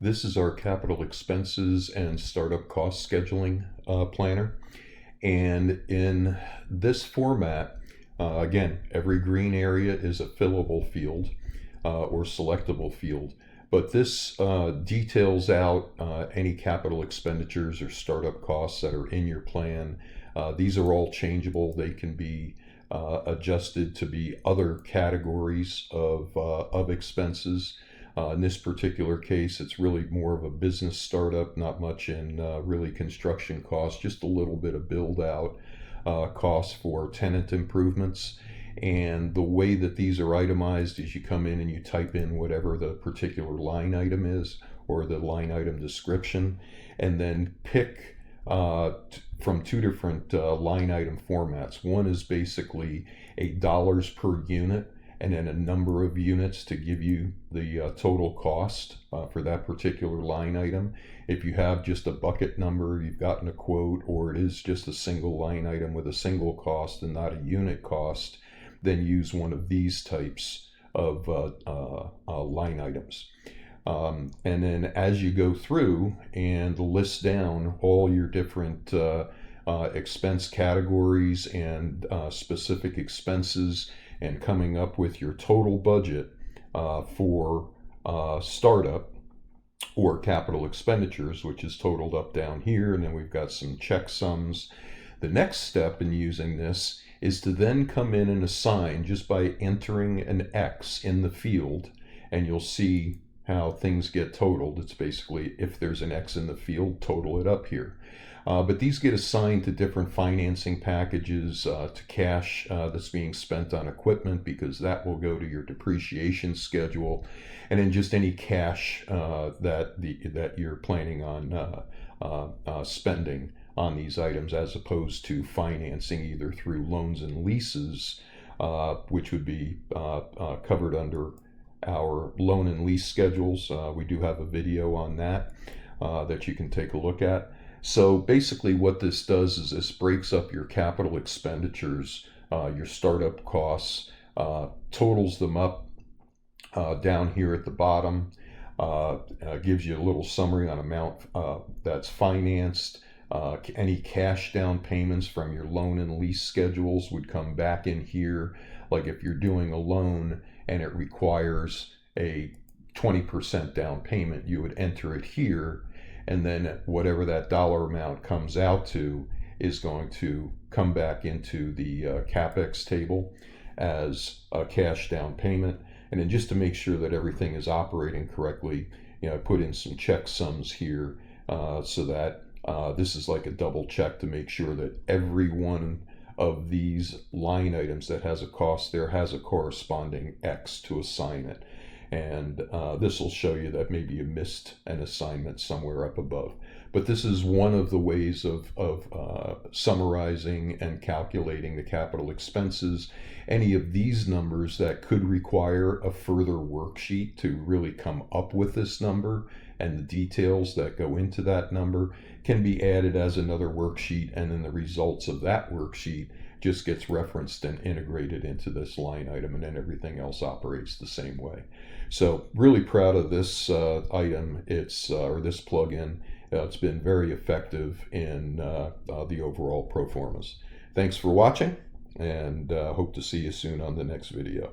This is our capital expenses and startup cost scheduling planner. And in this format, again, every green area is a fillable field or selectable field. But this details out any capital expenditures or startup costs that are in your plan. These are all changeable. They can be adjusted to be other categories of expenses. In this particular case, it's really more of a business startup, not much in really construction costs, just a little bit of build out costs for tenant improvements. And the way that these are itemized is you come in and you type in whatever the particular line item is or the line item description, and then pick from two different line item formats. One is basically a dollars per unit and then a number of units to give you the total cost for that particular line item. If you have just a bucket number, you've gotten a quote, or it is just a single line item with a single cost and not a unit cost, then use one of these types of line items. And then as you go through and list down all your different expense categories and specific expenses, and coming up with your total budget for startup or capital expenditures, which is totaled up down here, and then we've got some checksums. The next step in using this is to then come in and assign just by entering an X in the field, and you'll see how things get totaled. It's basically, if there's an X in the field, total it up here. But these get assigned to different financing packages, to cash that's being spent on equipment, because that will go to your depreciation schedule, and then just any cash that you're planning on spending on these items, as opposed to financing either through loans and leases, which would be covered under our loan and lease schedules. We do have a video on that that you can take a look at. So basically what this does is this breaks up your capital expenditures, your startup costs, totals them up down here at the bottom, gives you a little summary on amount that's financed. Any cash down payments from your loan and lease schedules would come back in here. Like if you're doing a loan and it requires a 20% down payment, you would enter it here, and then whatever that dollar amount comes out to is going to come back into the CapEx table as a cash down payment. And then just to make sure that everything is operating correctly, I put in some checksums here so that this is like a double check to make sure that every one of these line items that has a cost there has a corresponding X to assign it. And this will show you that maybe you missed an assignment somewhere up above. But this is one of the ways of summarizing and calculating the capital expenses. Any of these numbers that could require a further worksheet to really come up with this number and the details that go into that number can be added as another worksheet, and then the results of that worksheet just gets referenced and integrated into this line item, and then everything else operates the same way. So really proud of this item. It's or this plugin. It's been very effective in the overall pro formas. Thanks for watching, and hope to see you soon on the next video.